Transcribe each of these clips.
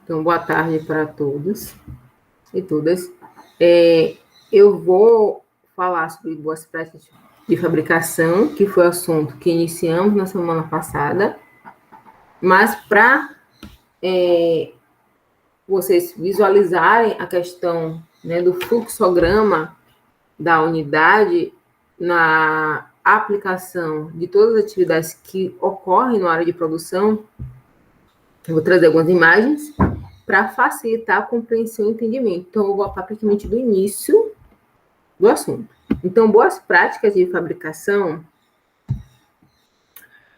Então, boa tarde para todos e todas. Eu vou falar sobre boas práticas de fabricação, que foi o assunto que iniciamos na semana passada, mas para vocês visualizarem a questão, né, do fluxograma da unidade na aplicação de todas as atividades que ocorrem na área de produção, eu vou trazer algumas imagens para facilitar a compreensão e entendimento. Então, eu vou voltar praticamente do início do assunto. Então, boas práticas de fabricação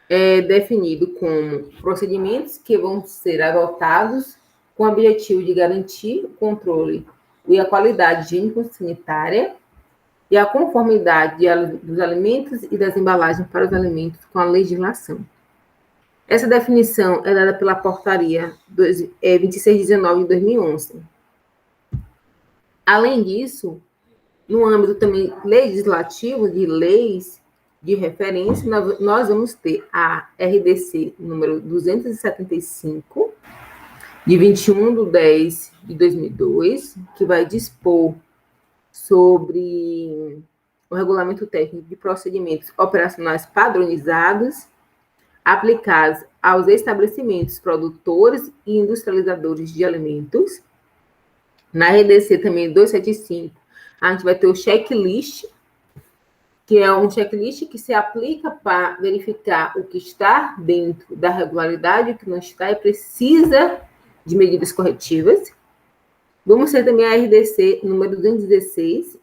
é definido como procedimentos que vão ser adotados com o objetivo de garantir o controle e a qualidade higiênico-sanitária e a conformidade dos alimentos e das embalagens para os alimentos com a legislação. Essa definição é dada pela Portaria 2619 de 2011. Além disso, no âmbito também legislativo, de leis de referência, nós vamos ter a RDC número 275, de 21/10 de 2002, que vai dispor sobre o regulamento técnico de procedimentos operacionais padronizados aplicados aos estabelecimentos produtores e industrializadores de alimentos. Na RDC também 275, a gente vai ter o checklist, que é um checklist que se aplica para verificar o que está dentro da regularidade, o que não está e precisa de medidas corretivas. Vamos ter também a RDC número 216,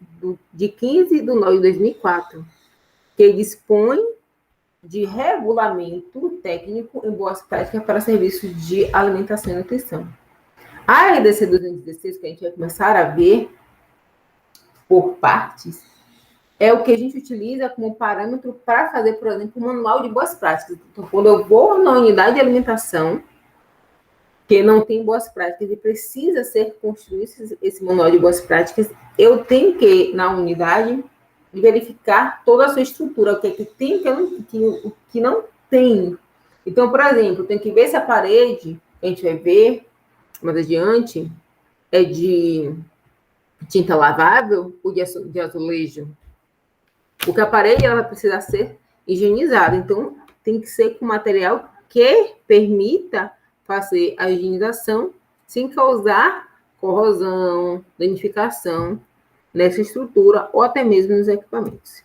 de 15/9 de 2004, que dispõe de regulamento técnico em boas práticas para serviços de alimentação e nutrição. A RDC 216, que a gente vai começar a ver por partes, é o que a gente utiliza como parâmetro para fazer, por exemplo, um manual de boas práticas. Então, quando eu vou na unidade de alimentação, que não tem boas práticas e precisa ser construído esse manual de boas práticas, eu tenho que, na unidade, verificar toda a sua estrutura, o que é que tem e o que não tem. Então, por exemplo, tem que ver se a parede, a gente vai ver mais adiante, é de tinta lavável ou de azulejo. Porque a parede ela vai precisar ser higienizada. Então, tem que ser com material que permita fazer a higienização sem causar corrosão, danificação nessa estrutura ou até mesmo nos equipamentos.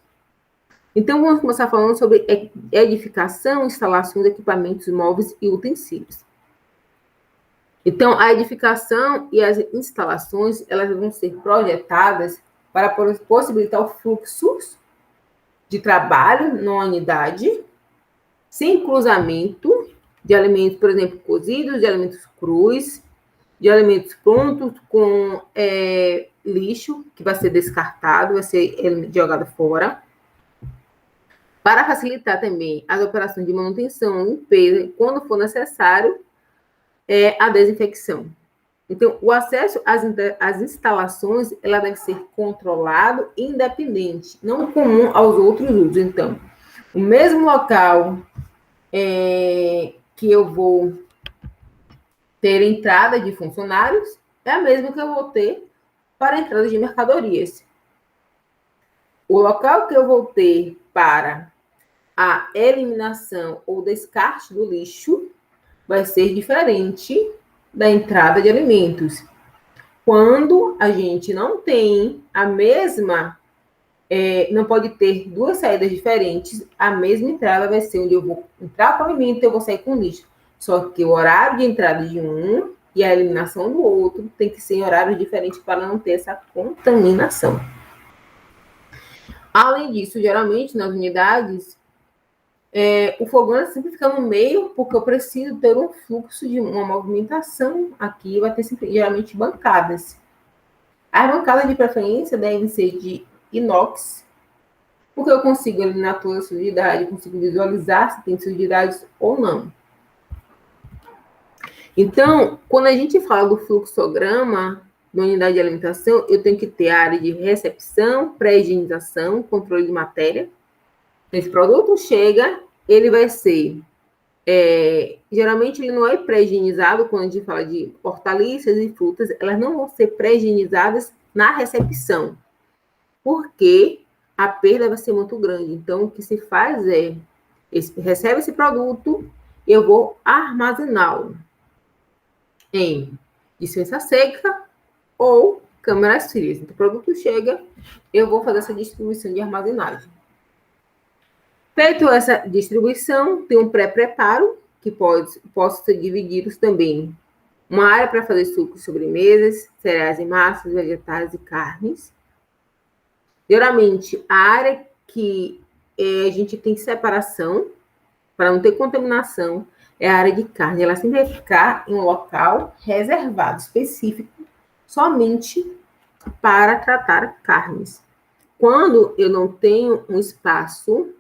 Então, vamos começar falando sobre edificação, instalação de equipamentos móveis e utensílios. Então, a edificação e as instalações, elas vão ser projetadas para possibilitar o fluxo de trabalho na unidade, sem cruzamento de alimentos, por exemplo, cozidos, de alimentos crus, de alimentos prontos com lixo, que vai ser descartado, vai ser jogado fora, para facilitar também as operações de manutenção, limpeza, e quando for necessário, a desinfecção. Então, o acesso às instalações, ela deve ser controlado e independente, não comum aos outros usos. Então, o mesmo local que eu vou ter entrada de funcionários é a mesma que eu vou ter para a entrada de mercadorias. O local que eu vou ter para a eliminação ou descarte do lixo vai ser diferente da entrada de alimentos. Quando a gente não tem a mesma, não pode ter duas saídas diferentes, a mesma entrada vai ser onde eu vou entrar com o alimento e eu vou sair com o lixo. Só que o horário de entrada de um e a eliminação do outro tem que ser em horários diferentes para não ter essa contaminação. Além disso, geralmente nas unidades, o fogão sempre fica no meio, porque eu preciso ter um fluxo de uma movimentação. Aqui vai ter sempre, geralmente, bancadas. As bancadas de preferência devem ser de inox, porque eu consigo eliminar toda a sujidade, consigo visualizar se tem sujidades ou não. Então, quando a gente fala do fluxograma da unidade de alimentação, eu tenho que ter a área de recepção, pré-higienização, controle de matéria. Esse produto chega, ele vai ser Geralmente ele não é pré-higienizado. Quando a gente fala de hortaliças e frutas, elas não vão ser pré-higienizadas na recepção, porque a perda vai ser muito grande. Então, o que se faz é, recebe esse produto, eu vou armazená-lo em dispensa seca ou câmaras frias. Então, o produto chega, eu vou fazer essa distribuição de armazenagem. Feito essa distribuição, tem um pré-preparo, que posso ser divididos também. Uma área para fazer sucos, sobremesas, cereais e massas, vegetais e carnes. Geralmente, a área que a gente tem separação, para não ter contaminação, é a área de carne. Ela sempre vai ficar em um local reservado, específico, somente para tratar carnes. Quando eu não tenho um espaço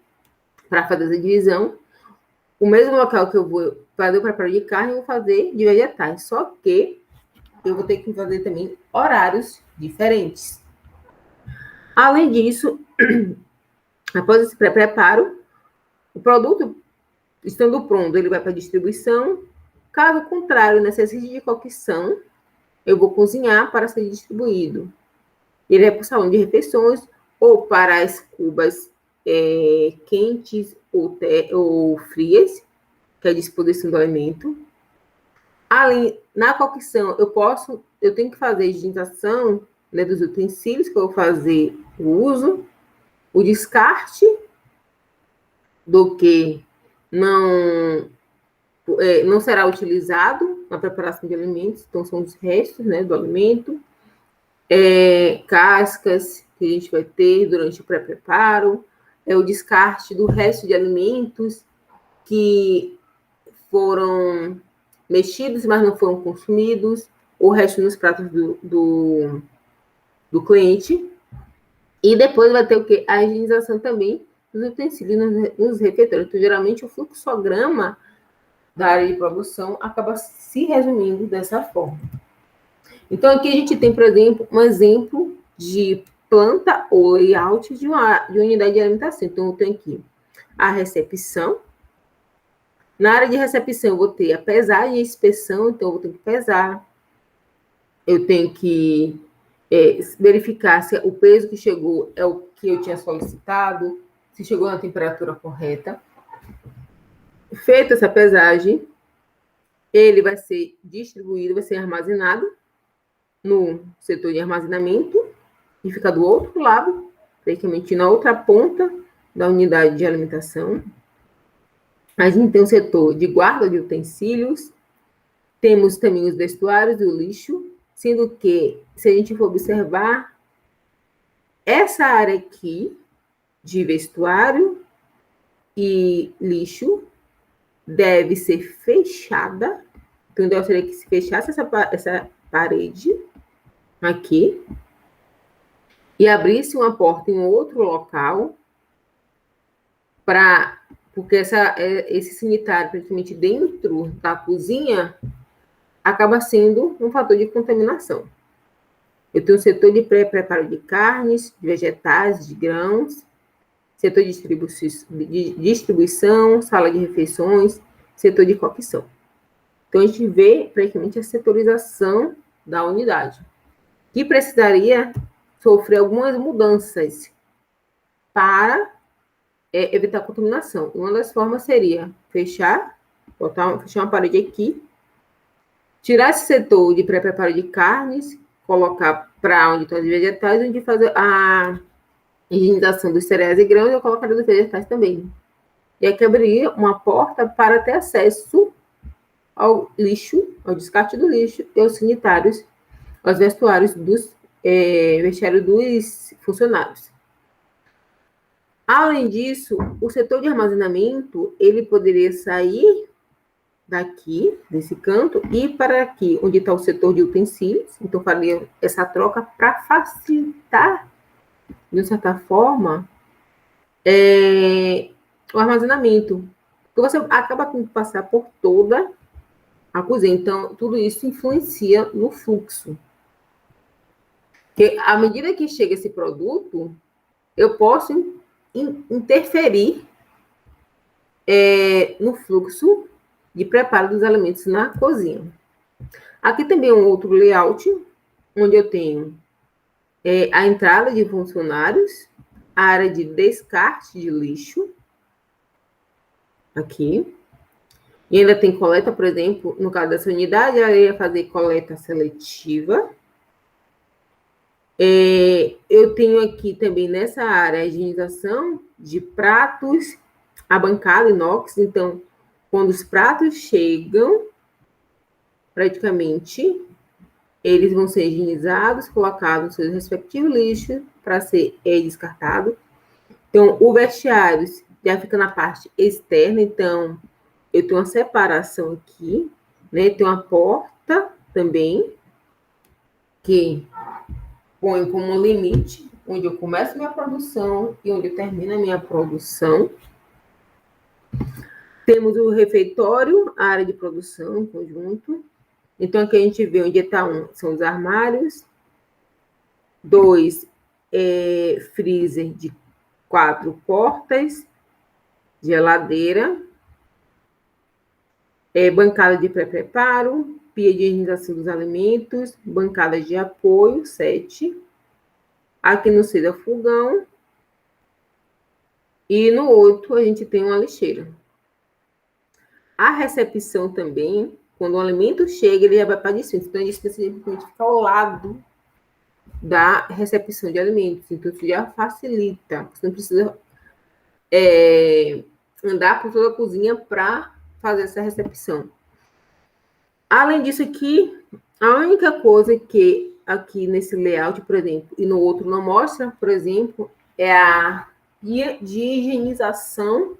para fazer essa divisão, o mesmo local que eu vou fazer o preparo de carne, eu vou fazer de vegetais. Só que eu vou ter que fazer também horários diferentes. Além disso, após esse pré-preparo, o produto, estando pronto, ele vai para distribuição. Caso contrário, necessite de cocção, eu vou cozinhar para ser distribuído. Ele vai para o salão de refeições ou para as cubas quentes ou frias, que é a disposição do alimento. Além, na cocção, eu tenho que fazer a higienização, né, dos utensílios que eu vou fazer o uso, o descarte do que não será utilizado na preparação de alimentos. Então, são os restos, né, do alimento, cascas que a gente vai ter durante o pré-preparo, o descarte do resto de alimentos que foram mexidos, mas não foram consumidos, o resto nos pratos do cliente. E depois vai ter o quê? A higienização também dos utensílios nos refeitórios. Então, geralmente, o fluxograma da área de produção acaba se resumindo dessa forma. Então, aqui a gente tem, por exemplo, um exemplo de planta ou layout de uma unidade de alimentação. Então, eu tenho aqui a recepção. Na área de recepção, eu vou ter a pesagem e a inspeção. Então, eu vou ter que pesar. Eu tenho que verificar se o peso que chegou é o que eu tinha solicitado, se chegou na temperatura correta. Feita essa pesagem, ele vai ser distribuído, vai ser armazenado no setor de armazenamento e fica do outro lado, praticamente na outra ponta da unidade de alimentação. A gente tem o setor de guarda de utensílios, temos também os vestuários e o lixo, sendo que, se a gente for observar, essa área aqui de vestuário e lixo deve ser fechada. Então, eu gostaria que se fechasse essa parede aqui e abrisse uma porta em outro local, porque esse sanitário, praticamente dentro da cozinha, acaba sendo um fator de contaminação. Eu tenho o setor de pré-preparo de carnes, de vegetais, de grãos, setor de distribuição, sala de refeições, setor de cocção. Então, a gente vê praticamente a setorização da unidade, que precisaria sofrer algumas mudanças para evitar a contaminação. Uma das formas seria fechar uma parede aqui, tirar esse setor de pré-preparo de carnes, colocar para onde estão os vegetais, onde fazer a higienização dos cereais e grãos, eu colocaria dos vegetais também. E aqui abriria uma porta para ter acesso ao lixo, ao descarte do lixo e aos sanitários, aos vestuários dos vestiários dos funcionários. Além disso, o setor de armazenamento, ele poderia sair daqui, desse canto, e ir para aqui, onde está o setor de utensílios. Então, faria essa troca para facilitar, de certa forma, o armazenamento. Porque você acaba tendo que passar por toda a cozinha. Então, tudo isso influencia no fluxo. Porque, à medida que chega esse produto, eu posso interferir no fluxo de preparo dos alimentos na cozinha. Aqui também é um outro layout, onde eu tenho a entrada de funcionários, a área de descarte de lixo, aqui. E ainda tem coleta, por exemplo, no caso dessa unidade, eu ia fazer coleta seletiva. Eu tenho aqui também nessa área a higienização de pratos, a bancada inox. Então, quando os pratos chegam, praticamente, eles vão ser higienizados, colocados no seu respectivo lixo para ser descartado. Então, o vestiário já fica na parte externa. Então, eu tenho uma separação aqui, né? Tem uma porta também, que põe como limite onde eu começo minha produção e onde eu termino a minha produção. Temos o refeitório, a área de produção em conjunto. Então, aqui a gente vê onde está são os armários. 2, freezer de 4 portas, geladeira, bancada de pré-preparo, pia de higienização dos alimentos, bancada de apoio, 7. Aqui no C, fogão. E no 8, a gente tem uma lixeira. A recepção também, quando o alimento chega, ele já vai para a dispensa. Então, a dispensa simplesmente fica ao lado da recepção de alimentos. Então, isso já facilita. Você não precisa andar por toda a cozinha para fazer essa recepção. Além disso aqui, a única coisa que aqui nesse layout, por exemplo, e no outro não mostra, por exemplo, é a pia de higienização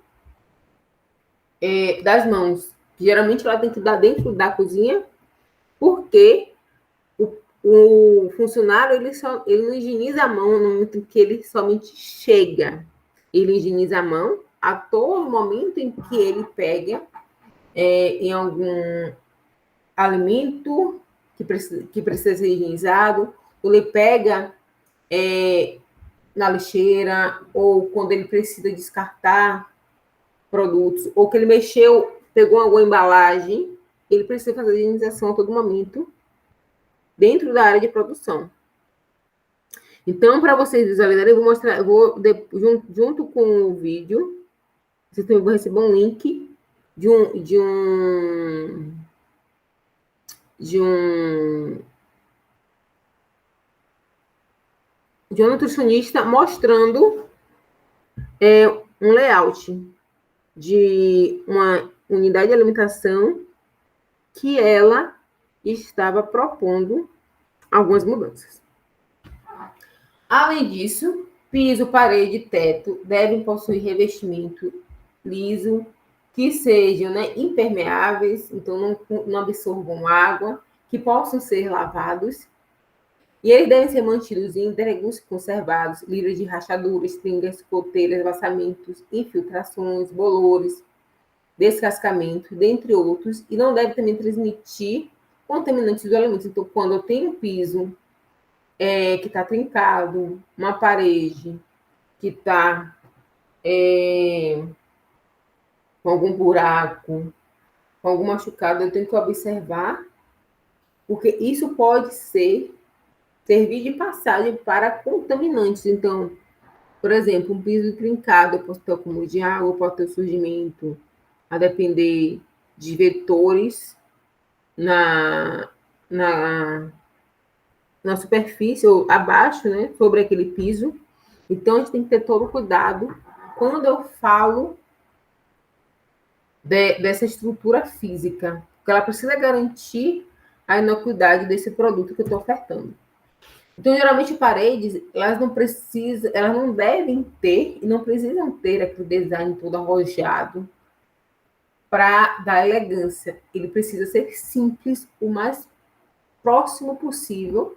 das mãos. Geralmente ela tem que dar dentro da cozinha, porque o funcionário ele não higieniza a mão no momento em que ele somente chega. Ele higieniza a mão a todo momento em que ele pega em algum alimento que precisa ser higienizado, ou ele pega na lixeira, ou quando ele precisa descartar produtos, ou que ele pegou alguma embalagem, ele precisa fazer a higienização a todo momento dentro da área de produção. Então, para vocês visualizarem, junto com o vídeo, vocês também vão receber um link de um nutricionista mostrando um layout de uma unidade de alimentação que ela estava propondo algumas mudanças. Além disso, piso, parede e teto devem possuir revestimento liso, que sejam impermeáveis, então não absorvam água, que possam ser lavados. E eles devem ser mantidos íntegros, conservados, livres de rachaduras, tringas, goteiras, vazamentos, infiltrações, bolores, descascamento, dentre outros, e não deve também transmitir contaminantes do alimento. Então, quando eu tenho um piso que está trincado, uma parede que está com algum buraco, com algum machucado, eu tenho que observar, porque isso pode servir de passagem para contaminantes. Então, por exemplo, um piso trincado, eu posso ter acúmulo de água, pode ter surgimento, a depender de vetores na superfície, ou abaixo, né, sobre aquele piso. Então, a gente tem que ter todo o cuidado quando eu falo dessa estrutura física, porque ela precisa garantir a inocuidade desse produto que eu estou ofertando. Então, geralmente, paredes, elas não devem ter, e não precisam ter aquele design todo arrojado para dar elegância. Ele precisa ser simples, o mais próximo possível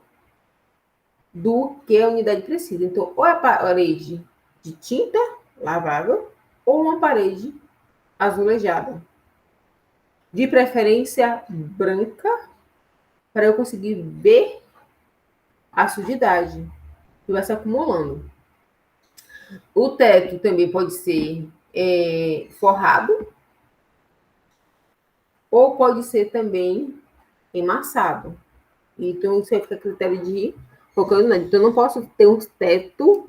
do que a unidade precisa. Então, ou é a parede de tinta lavável, ou uma parede azulejada. De preferência branca, para eu conseguir ver a sujidade que vai se acumulando. O teto também pode ser forrado, ou pode ser também emassado. Então, isso aí fica a critério de qualquer unidade. Então, eu não posso ter um teto,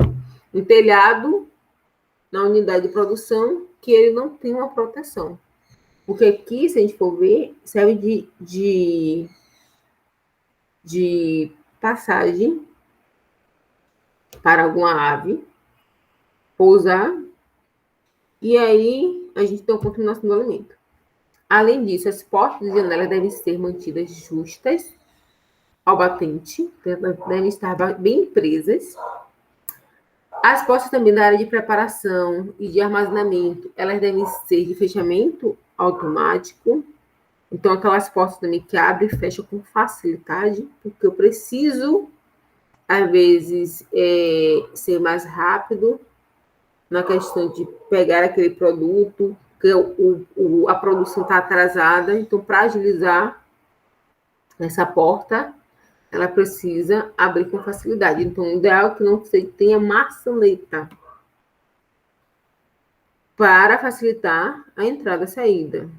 um telhado na unidade de produção que ele não tem uma proteção. Porque aqui, se a gente for ver, serve de passagem para alguma ave pousar, e aí a gente tem uma contaminação do alimento. Além disso, as portas e janelas devem ser mantidas justas ao batente, devem estar bem presas. As portas também da área de preparação e de armazenamento, elas devem ser de fechamento automático. Então, aquelas portas também que abrem e fecham com facilidade, porque eu preciso, às vezes, ser mais rápido na questão de pegar aquele produto, porque a produção está atrasada. Então, para agilizar essa porta, ela precisa abrir com facilidade. Então, o ideal é que não tenha maçaneta para facilitar a entrada e a saída.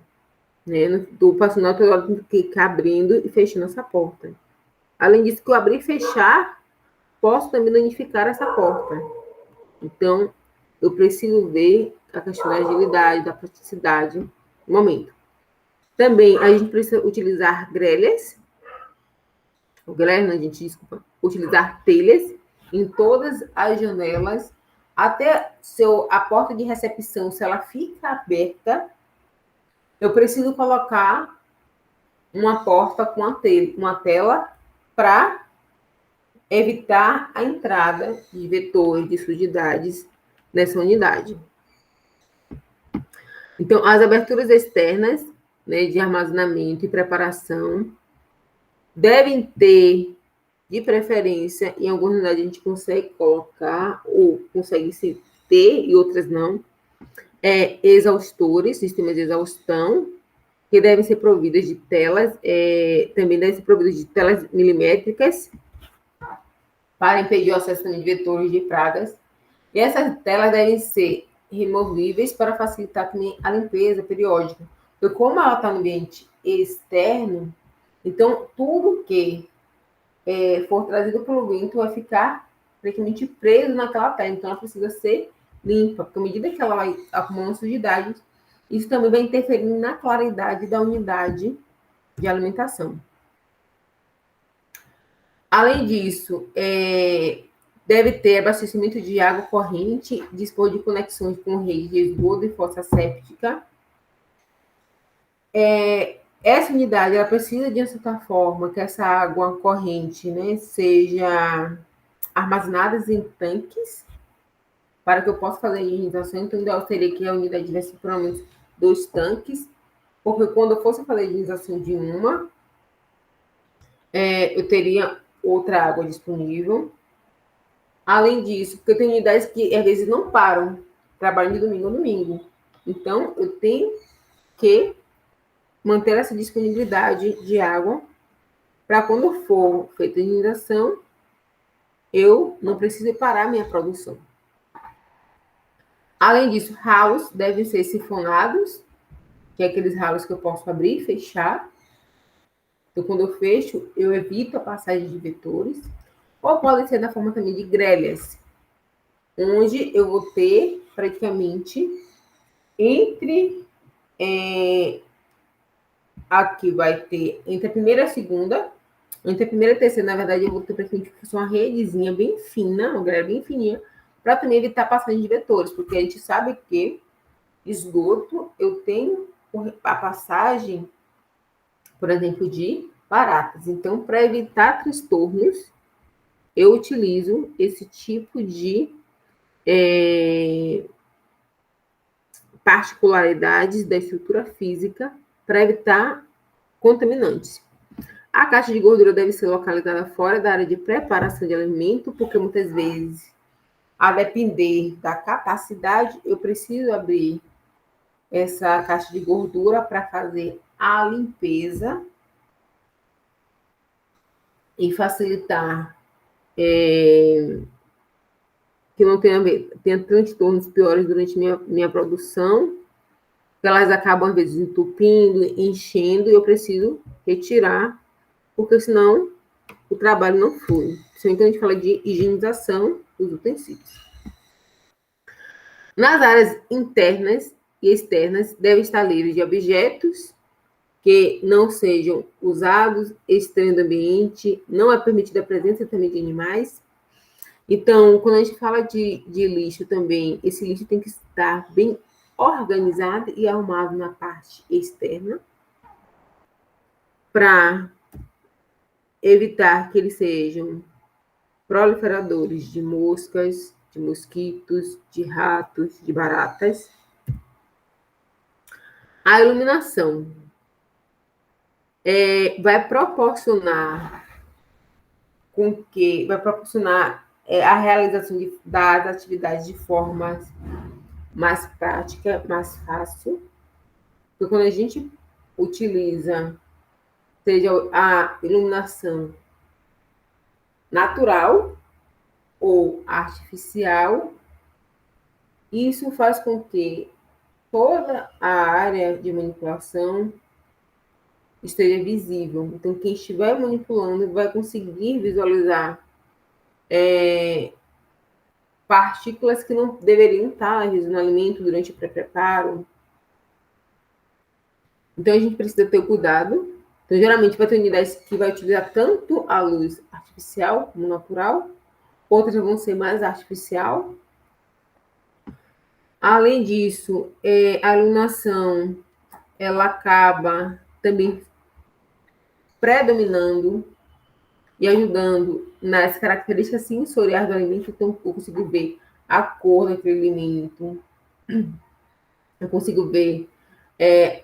Né? Do personal tem que ficar abrindo e fechando essa porta. Além disso, que eu abrir e fechar, posso também danificar essa porta. Então, eu preciso ver a questão da agilidade, da praticidade no momento. Também, a gente precisa utilizar grelhas. Utilizar telhas em todas as janelas, até a porta de recepção, se ela fica aberta, eu preciso colocar uma porta com uma tela para evitar a entrada de vetores, de sujidades nessa unidade. Então, as aberturas externas, né, de armazenamento e preparação devem ter, de preferência, em algumas unidades a gente consegue colocar, ou consegue ter, e outras não, exaustores, sistemas de exaustão, que devem ser providas de telas, também devem ser providas de telas milimétricas, para impedir o acesso também de vetores de pragas. E essas telas devem ser removíveis para facilitar também a limpeza periódica. Porque como ela está no ambiente externo, então tudo que for trazido pelo vento vai ficar praticamente preso naquela tela. Então ela precisa ser limpa, porque à medida que ela vai acumulando sujidade, isso também vai interferir na claridade da unidade de alimentação. Além disso, deve ter abastecimento de água corrente, dispor de conexões com rede de esgoto e fossa séptica. Essa unidade ela precisa, de uma certa forma, que essa água corrente, né, seja armazenada em tanques, para que eu possa fazer a higienização. Então, o ideal seria que a unidade tivesse pelo menos 2 tanques, porque quando eu fosse fazer a higienização de uma, eu teria outra água disponível. Além disso, porque tem unidades que às vezes não param, trabalham de domingo a domingo. Então, eu tenho que manter essa disponibilidade de água para quando for feita a higienização, eu não preciso parar a minha produção. Além disso, ralos devem ser sifonados, que é aqueles ralos que eu posso abrir e fechar. Então, quando eu fecho, eu evito a passagem de vetores. Ou podem ser da forma também de grelhas, onde eu vou ter praticamente entre aqui vai ter entre a primeira e a segunda, entre a primeira e a terceira, na verdade, eu vou ter praticamente uma redezinha bem fina, uma grelha bem fininha, para também evitar passagem de vetores, porque a gente sabe que esgoto eu tenho a passagem, por exemplo, de baratas. Então, para evitar transtornos, eu utilizo esse tipo de particularidades da estrutura física para evitar contaminantes. A caixa de gordura deve ser localizada fora da área de preparação de alimento, porque muitas vezes, a depender da capacidade, eu preciso abrir essa caixa de gordura para fazer a limpeza e facilitar que não tenha transtornos piores durante minha produção. elas acabam, às vezes, entupindo, enchendo, e eu preciso retirar, porque senão o trabalho não flui. Então, a gente fala de higienização dos utensílios. Nas áreas internas e externas, deve estar livre de objetos que não sejam usados, estranho do ambiente, não é permitida a presença também de animais. Então, quando a gente fala de lixo também, esse lixo tem que estar bem organizado e arrumado na parte externa, para evitar que eles sejam proliferadores de moscas, de mosquitos, de ratos, de baratas. A iluminação vai proporcionar a realização das atividades de forma mais prática, mais fácil. Porque quando a gente utiliza, seja a iluminação natural ou artificial, isso faz com que toda a área de manipulação esteja visível. Então, quem estiver manipulando vai conseguir visualizar partículas que não deveriam estar no alimento durante o pré-preparo. Então, a gente precisa ter cuidado. Então, geralmente, vai ter unidades que vai utilizar tanto a luz artificial como natural, outras vão ser mais artificial. Além disso, a iluminação, ela acaba também predominando e ajudando nas características sensoriais do alimento. Então, eu consigo ver a cor daquele alimento, eu consigo ver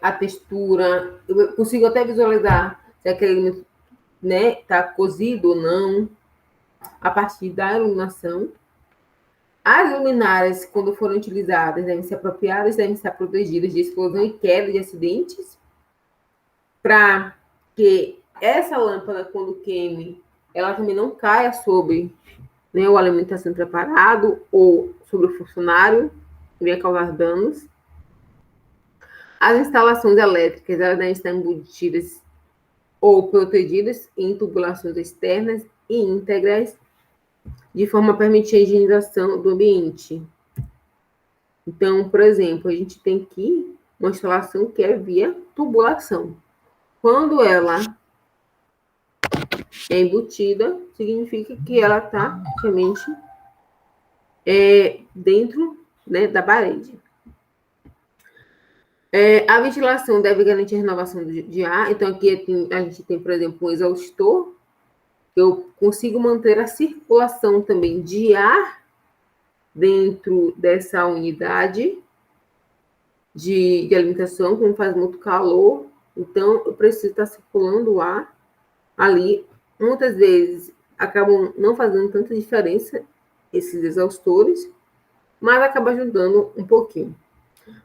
a textura, eu consigo até visualizar se aquele alimento está cozido ou não, a partir da iluminação. As luminárias, quando forem utilizadas, devem ser apropriadas, devem estar protegidas de explosão e queda de acidentes, para que essa lâmpada, quando queime, ela também não caia sobre o alimento está sendo preparado ou sobre o funcionário, que venha causar danos. As instalações elétricas, elas devem estar embutidas ou protegidas em tubulações externas e íntegras, de forma a permitir a higienização do ambiente. Então, por exemplo, a gente tem aqui uma instalação que é via tubulação. Quando ela é embutida, significa que ela está realmente dentro da parede. A ventilação deve garantir a renovação de ar. Então, aqui a gente tem, por exemplo, um exaustor. Eu consigo manter a circulação também de ar dentro dessa unidade de alimentação, como faz muito calor. Então, eu preciso estar circulando o ar ali. Muitas vezes, acabam não fazendo tanta diferença esses exaustores, mas acaba ajudando um pouquinho.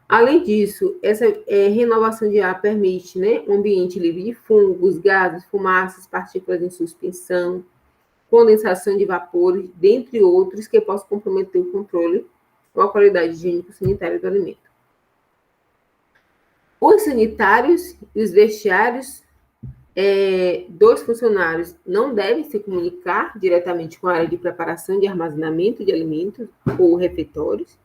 Além disso, essa renovação de ar permite um ambiente livre de fungos, gases, fumaças, partículas em suspensão, condensação de vapores, dentre outros, que possam comprometer o controle ou a qualidade higiênico-sanitária do alimento. Os sanitários e os vestiários dos funcionários não devem se comunicar diretamente com a área de preparação e de armazenamento de alimentos ou refeitórios,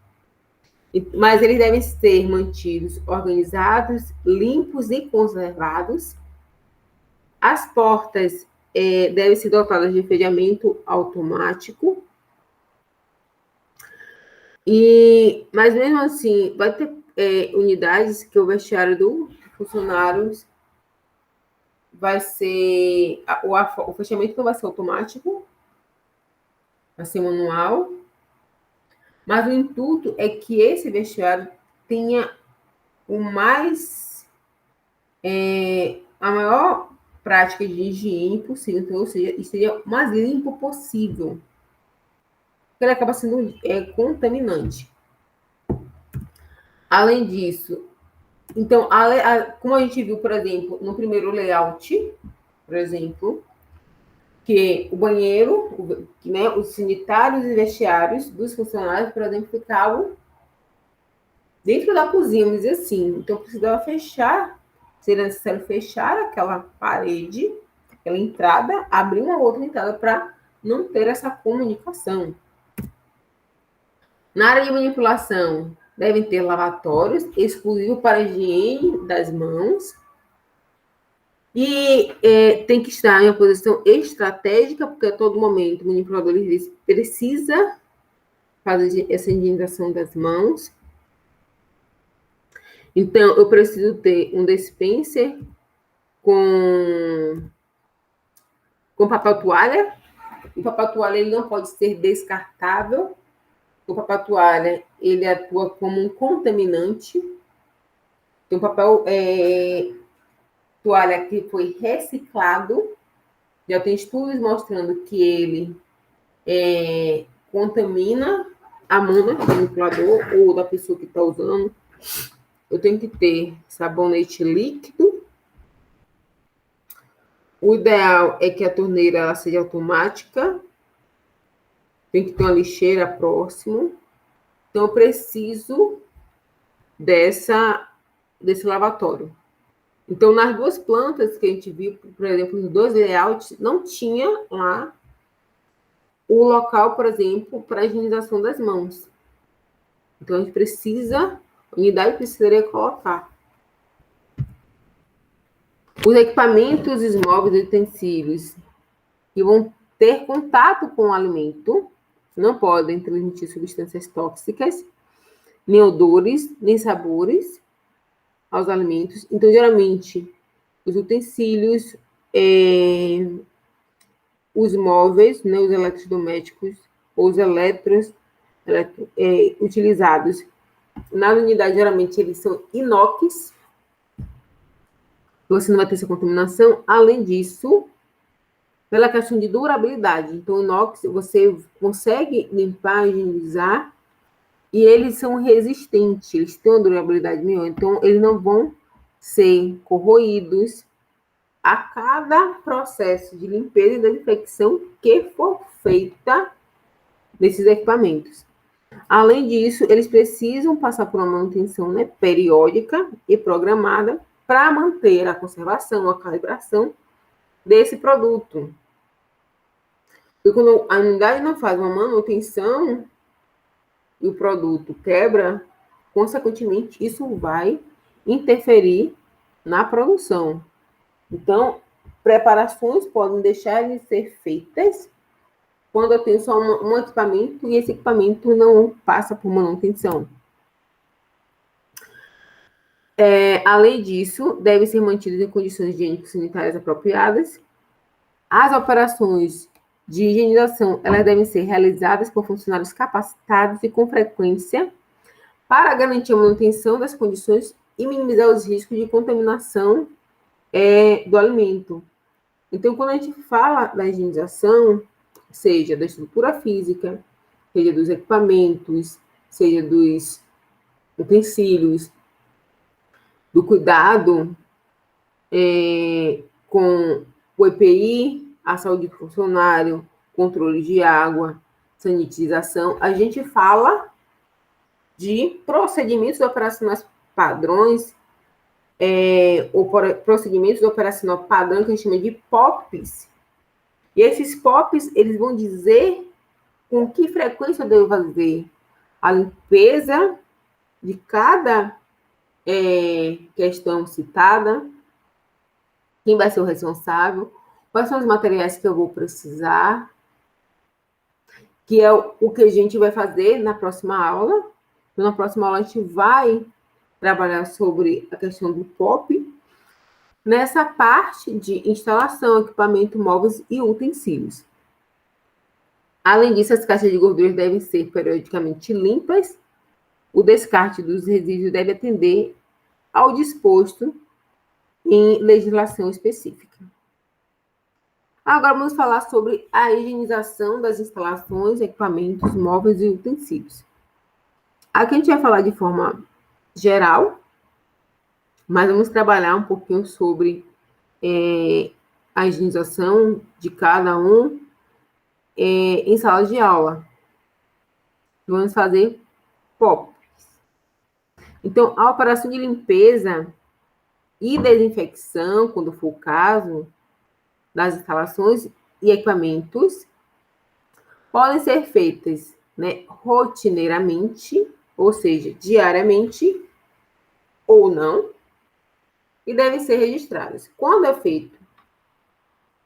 mas eles devem ser mantidos organizados, limpos e conservados. As portas devem ser dotadas de fechamento automático. Mas mesmo assim, vai ter unidades que o vestiário do funcionários vai ser... O fechamento não vai ser automático, vai ser manual. Mas o intuito é que esse vestiário tenha a maior prática de higiene possível, então, ou seja, seja o mais limpo possível, porque ele acaba sendo contaminante. Além disso, então, como a gente viu, por exemplo, no primeiro layout, por exemplo, que o banheiro, os sanitários e vestiários dos funcionários, por exemplo, ficavam Dentro da cozinha, vamos dizer assim, então precisava fechar, seria necessário fechar aquela parede, aquela entrada, abrir uma outra entrada para não ter essa comunicação. Na área de manipulação, devem ter lavatórios exclusivos para a higiene das mãos e tem que estar em uma posição estratégica, porque a todo momento o manipulador precisa fazer essa higienização das mãos. Então, eu preciso ter um dispenser com papel toalha. O papel toalha ele não pode ser descartável. O papel toalha ele atua como um contaminante. Tem um papel toalha que foi reciclado. Já tem estudos mostrando que ele contamina a mão do manipulador ou da pessoa que está usando. Eu tenho que ter sabonete líquido. O ideal é que a torneira ela seja automática. Tem que ter uma lixeira próximo. Então, eu preciso desse lavatório. Então, nas duas plantas que a gente viu, por exemplo, nos dois layouts, não tinha lá o local, por exemplo, para a higienização das mãos. Então, a gente precisa, a unidade precisaria colocar. Os equipamentos, os móveis e utensílios que vão ter contato com o alimento não podem transmitir substâncias tóxicas, nem odores, nem sabores aos alimentos. Então, geralmente, os utensílios, os móveis, né, os eletrodomésticos, ou os utilizados na unidade, geralmente, eles são inox. Você não vai ter essa contaminação. Além disso, pela questão de durabilidade. Então, o inox, você consegue limpar, higienizar, e eles são resistentes, eles têm uma durabilidade melhor. Então, eles não vão ser corroídos a cada processo de limpeza e desinfecção que for feita nesses equipamentos. Além disso, eles precisam passar por uma manutenção, né, periódica e programada para manter a conservação, a calibração desse produto. E quando a unidade não faz uma manutenção e o produto quebra, consequentemente, isso vai interferir na produção. Então, preparações podem deixar de ser feitas quando eu tenho só um equipamento e esse equipamento não passa por manutenção. Além disso, devem ser mantidos em condições higiênico-sanitárias apropriadas. As operações de higienização, elas devem ser realizadas por funcionários capacitados e com frequência para garantir a manutenção das condições e minimizar os riscos de contaminação do alimento. Então, quando a gente fala da higienização, seja da estrutura física, seja dos equipamentos, seja dos utensílios, do cuidado com o EPI, a saúde do funcionário, controle de água, sanitização, a gente fala de procedimentos operacionais padrões, ou procedimentos operacional padrão, que a gente chama de POPs. E esses POPs, eles vão dizer com que frequência eu devo fazer a limpeza de cada questão citada, quem vai ser o responsável, quais são os materiais que eu vou precisar, que é o que a gente vai fazer na próxima aula. Então, na próxima aula, a gente vai trabalhar sobre a questão do POP, nessa parte de instalação, equipamento, móveis e utensílios. Além disso, as caixas de gorduras devem ser periodicamente limpas. O descarte dos resíduos deve atender ao disposto em legislação específica. Agora vamos falar sobre a higienização das instalações, equipamentos, móveis e utensílios. Aqui a gente vai falar de forma geral, mas vamos trabalhar um pouquinho sobre a higienização de cada um em sala de aula. Vamos fazer POPs. Então, a operação de limpeza e desinfecção, quando for o caso, das instalações e equipamentos, podem ser feitas, né, rotineiramente, ou seja, diariamente ou não, e devem ser registradas. Quando é feito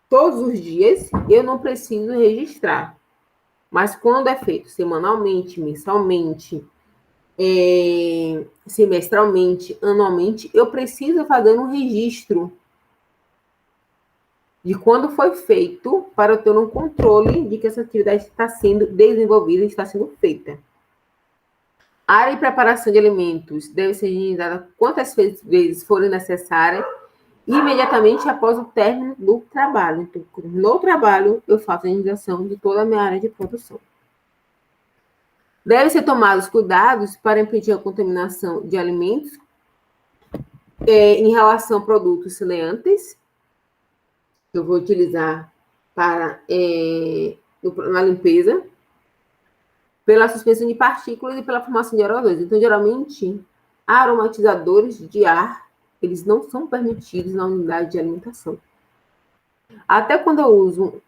todos os dias, eu não preciso registrar. Mas quando é feito semanalmente, mensalmente, semestralmente, anualmente, eu preciso fazer um registro de quando foi feito para eu ter um controle de que essa atividade está sendo desenvolvida e está sendo feita. A área de preparação de alimentos deve ser higienizada quantas vezes forem necessárias, imediatamente após o término do trabalho. Então, no trabalho, eu faço a higienização de toda a minha área de produção. Devem ser tomados cuidados para impedir a contaminação de alimentos em relação a produtos semeantes, que eu vou utilizar para na limpeza, pela suspensão de partículas e pela formação de aerossóis. Então, geralmente, aromatizadores de ar, eles não são permitidos na unidade de alimentação. Até quando eu uso,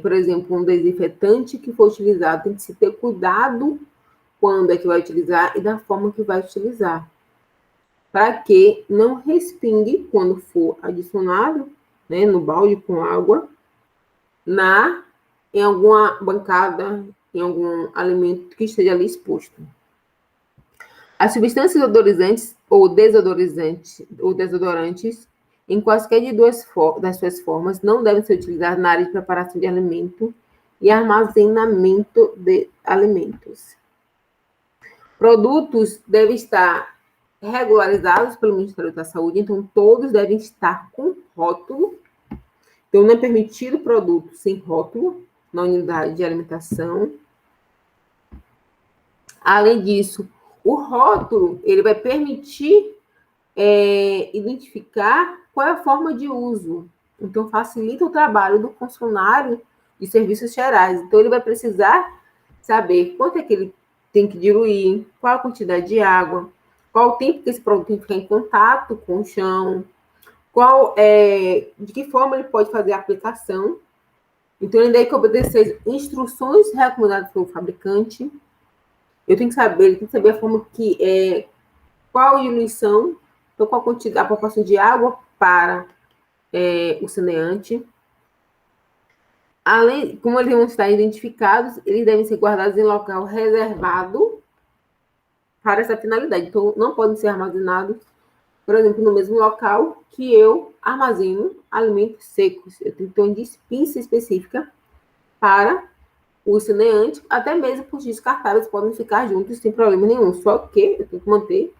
por exemplo, um desinfetante que for utilizado, tem que se ter cuidado quando é que vai utilizar e da forma que vai utilizar, para que não respingue quando for adicionado, né, no balde com água, em alguma bancada, em algum alimento que esteja ali exposto. As substâncias odorizantes ou desodorantes, em quaisquer das suas formas, não devem ser utilizadas na área de preparação de alimento e armazenamento de alimentos. Produtos devem estar regularizados pelo Ministério da Saúde, então todos devem estar com rótulo. Então, não é permitido produto sem rótulo na unidade de alimentação. Além disso, o rótulo ele vai permitir identificar qual é a forma de uso. Então, facilita o trabalho do funcionário de serviços gerais. Então, ele vai precisar saber quanto é que ele tem que diluir, qual a quantidade de água, qual o tempo que esse produto tem que ficar em contato com o chão, de que forma ele pode fazer a aplicação. Então, ele tem que obedecer as instruções recomendadas pelo fabricante. Ele tem que saber a forma qual a diluição, então qual a proporção de água para o saneante. Além, como eles vão estar identificados, eles devem ser guardados em local reservado para essa finalidade. Então, não podem ser armazenados, por exemplo, no mesmo local que eu armazeno alimentos secos. Eu tenho que ter uma dispensa específica para o saneante, até mesmo os descartáveis podem ficar juntos sem problema nenhum, só que eu tenho que manter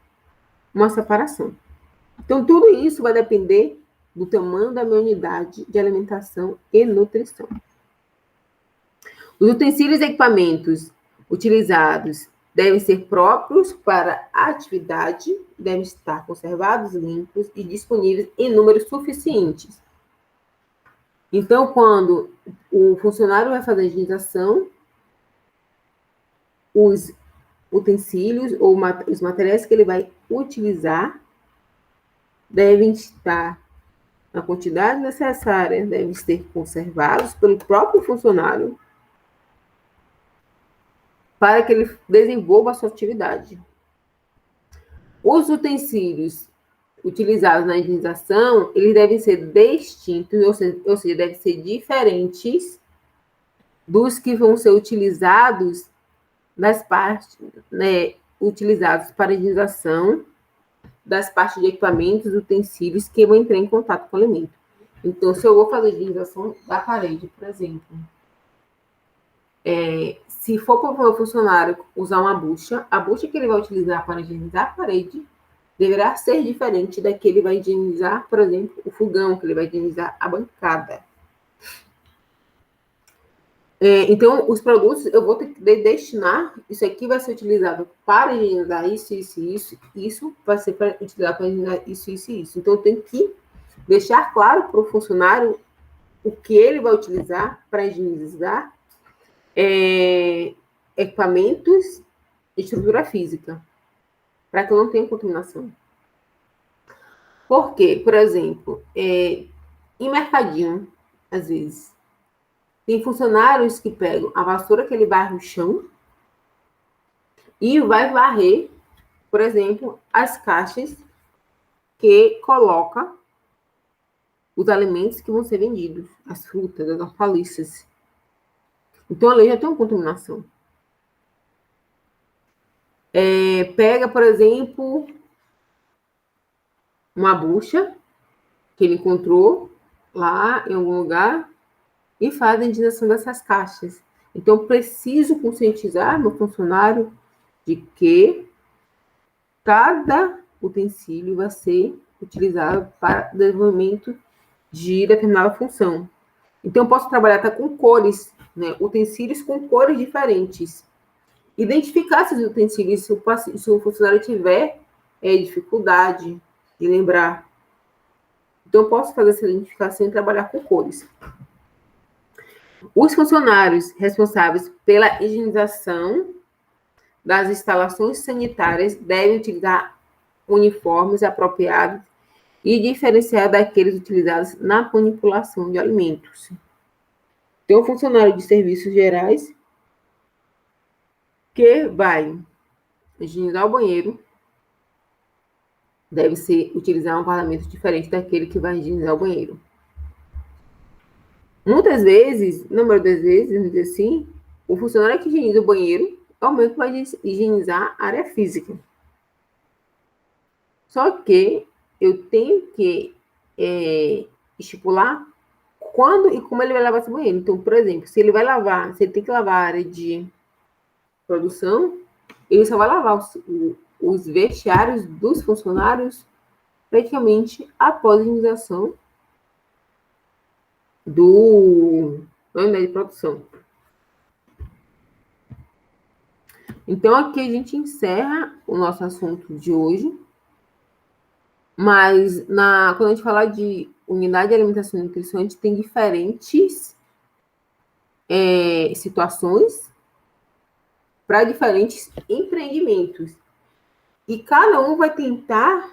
uma separação. Então, tudo isso vai depender do tamanho da minha unidade de alimentação e nutrição. Os utensílios e equipamentos utilizados devem ser próprios para a atividade, devem estar conservados, limpos e disponíveis em números suficientes. Então, quando o funcionário vai fazer a higienização, os utensílios ou os materiais que ele vai utilizar devem estar na quantidade necessária, devem ser conservados pelo próprio funcionário para que ele desenvolva a sua atividade. Os utensílios utilizados na higienização, eles devem ser distintos, ou seja, devem ser diferentes dos que vão ser utilizados nas partes, né, utilizados para a higienização das partes de equipamentos, utensílios que vão entrar em contato com o alimento. Então, se eu vou fazer a higienização da parede, por exemplo, se for para o meu funcionário usar uma bucha, a bucha que ele vai utilizar para higienizar a parede deverá ser diferente da que ele vai higienizar, por exemplo, o fogão, que ele vai higienizar a bancada. Então, os produtos, eu vou ter que destinar, isso aqui vai ser utilizado para higienizar isso vai ser utilizado para higienizar isso. Então, eu tenho que deixar claro para o funcionário o que ele vai utilizar para higienizar equipamentos e estrutura física, para que eu não tenha contaminação. Por quê? Por exemplo, em mercadinho, às vezes, tem funcionários que pegam a vassoura que ele varre o chão e vai varrer, por exemplo, as caixas que coloca os alimentos que vão ser vendidos, as frutas, as hortaliças. Então, ali já tem uma contaminação. Pega, por exemplo, uma bucha que ele encontrou lá em algum lugar e faz a higienização dessas caixas. Então, preciso conscientizar meu funcionário de que cada utensílio vai ser utilizado para desenvolvimento de determinada função. Então, eu posso trabalhar até com cores, né? Utensílios com cores diferentes. Identificar esses utensílios se o funcionário tiver dificuldade de lembrar. Então, eu posso fazer essa identificação e trabalhar com cores. Os funcionários responsáveis pela higienização das instalações sanitárias devem utilizar uniformes apropriados e diferenciar daqueles utilizados na manipulação de alimentos. Tem um funcionário de serviços gerais que vai higienizar o banheiro, deve utilizar um parlamento diferente daquele que vai higienizar o banheiro. Muitas vezes, na maioria das vezes, vamos dizer assim, o funcionário que higieniza o banheiro é o mesmo que vai higienizar a área física. Só que eu tenho que estipular quando e como ele vai lavar esse banheiro. Então, por exemplo, se ele tem que lavar a área de produção, ele só vai lavar os vestiários dos funcionários praticamente após a higienização da unidade de produção. Então, aqui a gente encerra o nosso assunto de hoje. Mas, quando a gente fala de unidade de alimentação e nutrição, a gente tem diferentes situações para diferentes empreendimentos. E cada um vai tentar,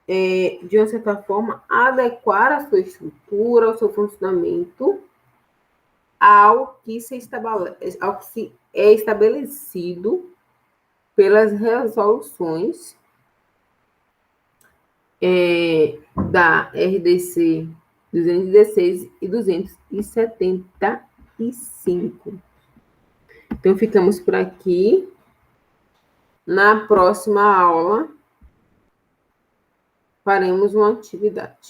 de uma certa forma, adequar a sua estrutura, o seu funcionamento ao que se é estabelecido pelas resoluções da RDC 216 e 275. Então, ficamos por aqui. Na próxima aula, faremos uma atividade.